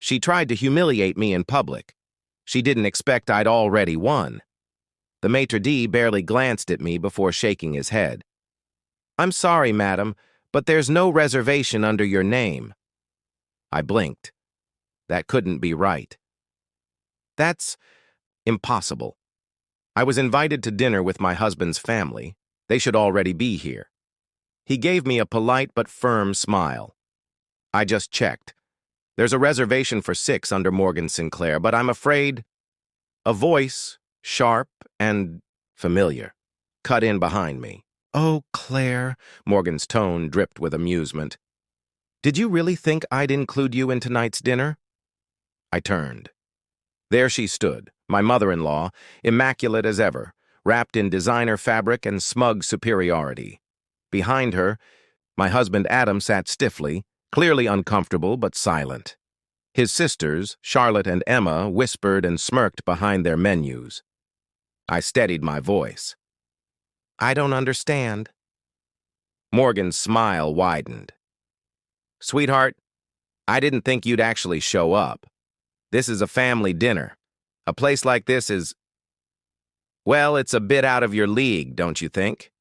She tried to humiliate me in public. She didn't expect I'd already won. The maitre d' barely glanced at me before shaking his head. "I'm sorry, madam, but there's no reservation under your name." I blinked. That couldn't be right. That's impossible. I was invited to dinner with my husband's family. They should already be here. He gave me a polite but firm smile. I just checked. There's a reservation for 6 under Morgan Sinclair, but I'm afraid... A voice, sharp and familiar, cut in behind me. "Oh, Claire," Morgan's tone dripped with amusement. "Did you really think I'd include you in tonight's dinner?" I turned. There she stood, my mother-in-law, immaculate as ever, wrapped in designer fabric and smug superiority. Behind her, my husband Adam sat stiffly, clearly uncomfortable but silent. His sisters, Charlotte and Emma, whispered and smirked behind their menus. I steadied my voice. "I don't understand." Morgan's smile widened. "Sweetheart, I didn't think you'd actually show up. This is a family dinner. A place like this is... Well, it's a bit out of your league, don't you think?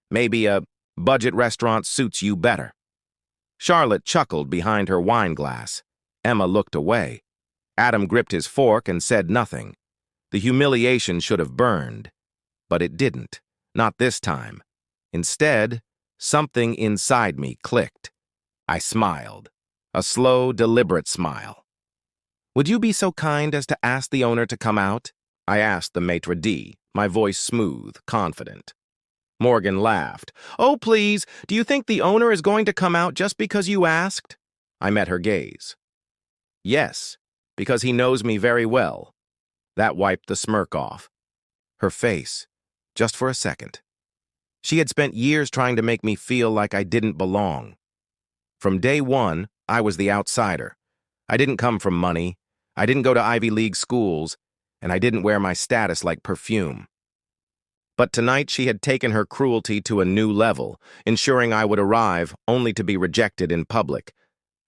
Maybe a budget restaurant suits you better." Charlotte chuckled behind her wine glass. Emma looked away. Adam gripped his fork and said nothing. The humiliation should have burned. But it didn't. Not this time. Instead, something inside me clicked. I smiled. A slow, deliberate smile. "Would you be so kind as to ask the owner to come out?" I asked the maitre d', my voice smooth, confident. Morgan laughed. "Oh, please, do you think the owner is going to come out just because you asked?" I met her gaze. "Yes, because he knows me very well." That wiped the smirk off. Her face, just for a second. She had spent years trying to make me feel like I didn't belong. From day one, I was the outsider. I didn't come from money, I didn't go to Ivy League schools, and I didn't wear my status like perfume. But tonight she had taken her cruelty to a new level, ensuring I would arrive only to be rejected in public,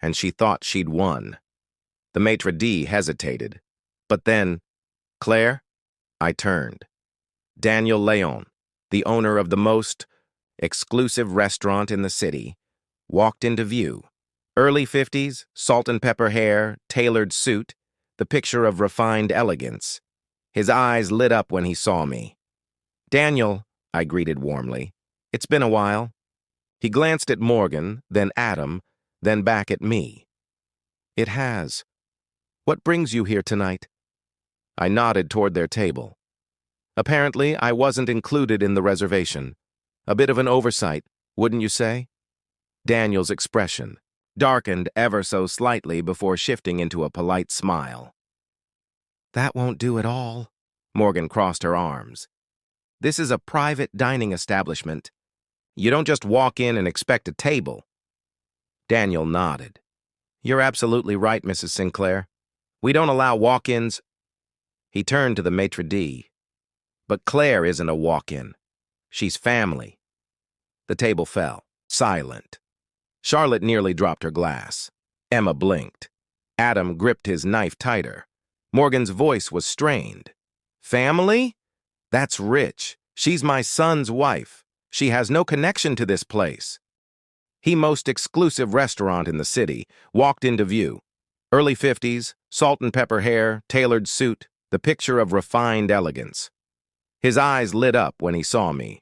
and she thought she'd won. The maitre d' hesitated. But then, "Claire?" I turned. Daniel Leon, the owner of the most exclusive restaurant in the city, walked into view. Early 50s, salt and pepper hair, tailored suit, the picture of refined elegance. His eyes lit up when he saw me. "Daniel," I greeted warmly. "It's been a while." He glanced at Morgan, then Adam, then back at me. "It has. What brings you here tonight?" I nodded toward their table. Apparently, I wasn't included in the reservation. A bit of an oversight, wouldn't you say? Daniel's expression darkened ever so slightly before shifting into a polite smile. "That won't do at all." Morgan crossed her arms. "This is a private dining establishment. You don't just walk in and expect a table." Daniel nodded. "You're absolutely right, Mrs. Sinclair. We don't allow walk-ins." He turned to the maitre d'. "But Claire isn't a walk-in. She's family." The table fell, silent. Charlotte nearly dropped her glass. Emma blinked. Adam gripped his knife tighter. Morgan's voice was strained. "Family? That's rich. She's my son's wife. She has no connection to this place." He most exclusive restaurant in the city walked into view. Early 50s, salt and pepper hair, tailored suit, the picture of refined elegance. His eyes lit up when he saw me.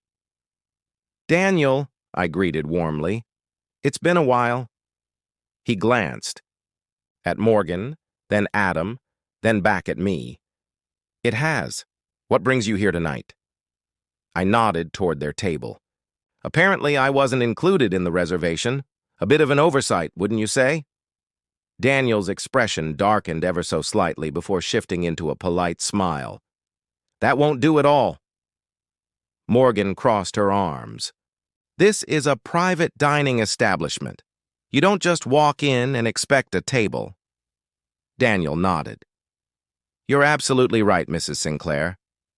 "Daniel," I greeted warmly. "It's been a while." He glanced. At Morgan, then Adam, then back at me. "It has. What brings you here tonight?" I nodded toward their table. Apparently, I wasn't included in the reservation. A bit of an oversight, wouldn't you say? Daniel's expression darkened ever so slightly before shifting into a polite smile. "That won't do at all." Morgan crossed her arms. "This is a private dining establishment. You don't just walk in and expect a table." Daniel nodded. "You're absolutely right, Mrs. Sinclair.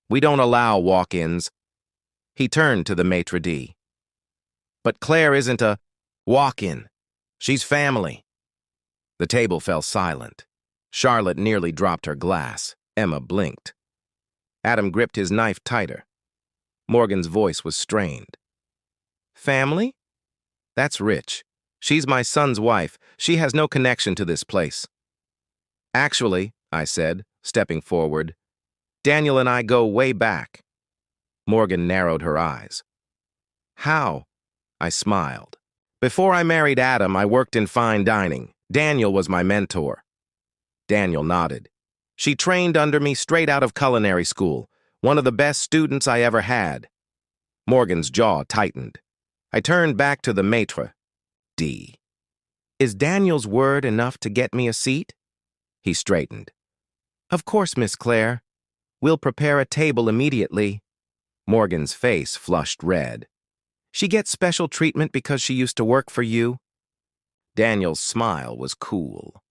We don't allow walk-ins." He turned to the maitre d'. "But Claire isn't a walk-in. She's family." The table fell silent. Charlotte nearly dropped her glass. Emma blinked. Adam gripped his knife tighter. Morgan's voice was strained. Family? That's rich. She's my son's wife. She has no connection to this place. Actually, I said, stepping forward, Daniel and I go way back. Morgan narrowed her eyes. How? I smiled. Before I married Adam, I worked in fine dining. Daniel was my mentor. Daniel nodded. She trained under me straight out of culinary school, one of the best students I ever had. Morgan's jaw tightened. I turned back to the maître d'. Is Daniel's word enough to get me a seat? He straightened. Of course, Miss Clare. We'll prepare a table immediately. Morgan's face flushed red. She gets special treatment because she used to work for you? Daniel's smile was cool.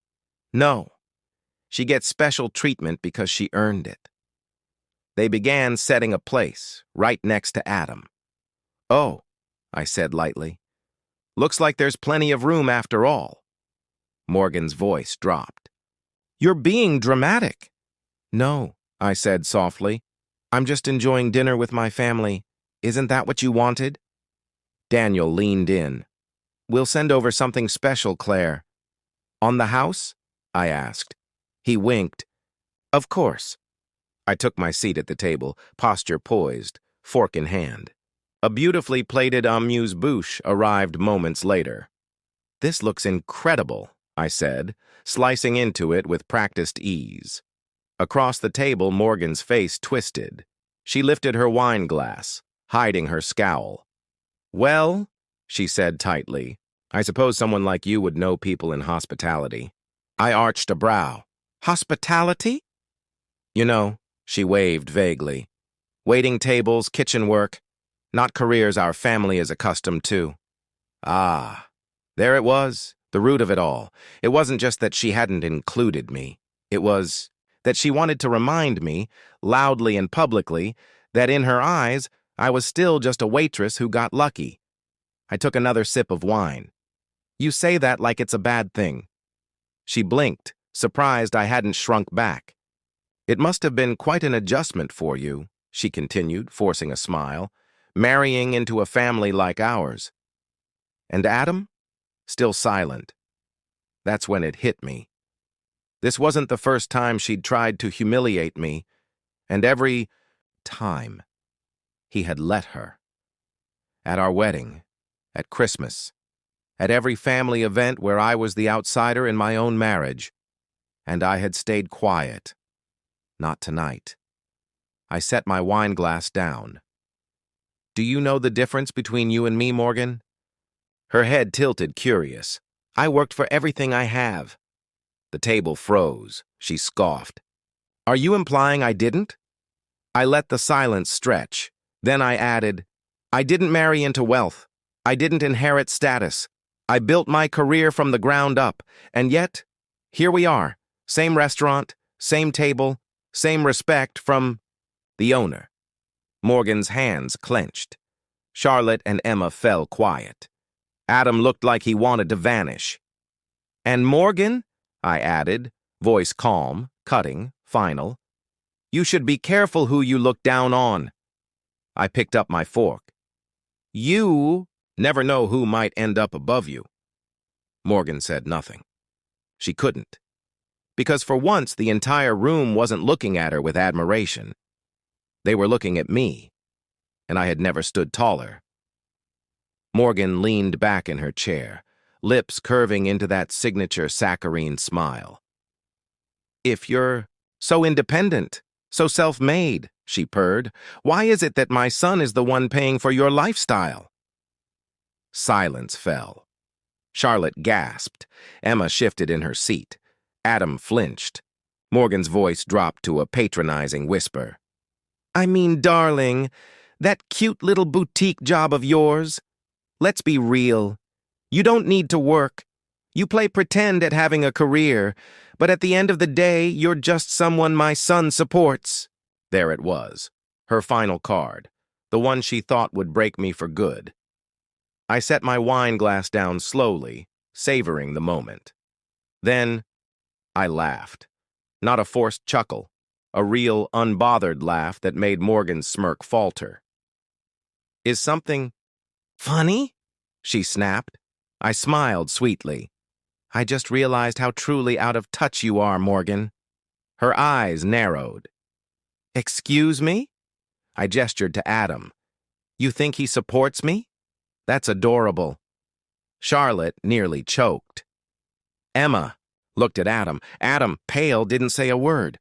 No. She gets special treatment because she earned it. They began setting a place, right next to Adam. Oh, I said lightly. Looks like there's plenty of room after all. Morgan's voice dropped. You're being dramatic. No, I said softly. I'm just enjoying dinner with my family. Isn't that what you wanted? Daniel leaned in. We'll send over something special, Claire. On the house? I asked. He winked. Of course. I took my seat at the table, posture poised, fork in hand. A beautifully plated amuse-bouche arrived moments later. This looks incredible, I said, slicing into it with practiced ease. Across the table, Morgan's face twisted. She lifted her wine glass, hiding her scowl. Well, she said tightly, I suppose someone like you would know people in hospitality. I arched a brow. Hospitality? You know, she waved vaguely. Waiting tables, kitchen work. Not careers our family is accustomed to. Ah, there it was, the root of it all. It wasn't just that she hadn't included me. It was that she wanted to remind me, loudly and publicly, that in her eyes, I was still just a waitress who got lucky. I took another sip of wine. You say that like it's a bad thing. She blinked, surprised I hadn't shrunk back. It must have been quite an adjustment for you, she continued, forcing a smile, marrying into a family like ours. And Adam? Still silent. That's when it hit me. This wasn't the first time she'd tried to humiliate me, and every time he had let her. At our wedding, at Christmas, at every family event where I was the outsider in my own marriage, and I had stayed quiet. Not tonight. I set my wine glass down. Do you know the difference between you and me, Morgan? Her head tilted, curious. I worked for everything I have. The table froze. She scoffed. Are you implying I didn't? I let the silence stretch. Then I added, I didn't marry into wealth. I didn't inherit status. I built my career from the ground up. And yet, here we are. Same restaurant, same table, same respect from the owner. Morgan's hands clenched. Charlotte and Emma fell quiet. Adam looked like he wanted to vanish. And Morgan, I added, voice calm, cutting, final. You should be careful who you look down on. I picked up my fork. You never know who might end up above you. Morgan said nothing. She couldn't. Because for once, the entire room wasn't looking at her with admiration. They were looking at me, and I had never stood taller. Morgan leaned back in her chair, lips curving into that signature saccharine smile. If you're so independent, so self-made, she purred, why is it that my son is the one paying for your lifestyle? Silence fell. Charlotte gasped. Emma shifted in her seat. Adam flinched. Morgan's voice dropped to a patronizing whisper. I mean, darling, that cute little boutique job of yours. Let's be real. You don't need to work. You play pretend at having a career, but at the end of the day, you're just someone my son supports. There it was, her final card, the one she thought would break me for good. I set my wine glass down slowly, savoring the moment. Then I laughed. not a forced chuckle, a real, unbothered laugh that made Morgan's smirk falter. Is something funny? She snapped. I smiled sweetly. I just realized how truly out of touch you are, Morgan. Her eyes narrowed. Excuse me? I gestured to Adam. You think he supports me? That's adorable. Charlotte nearly choked. Emma looked at Adam. Adam, pale, didn't say a word.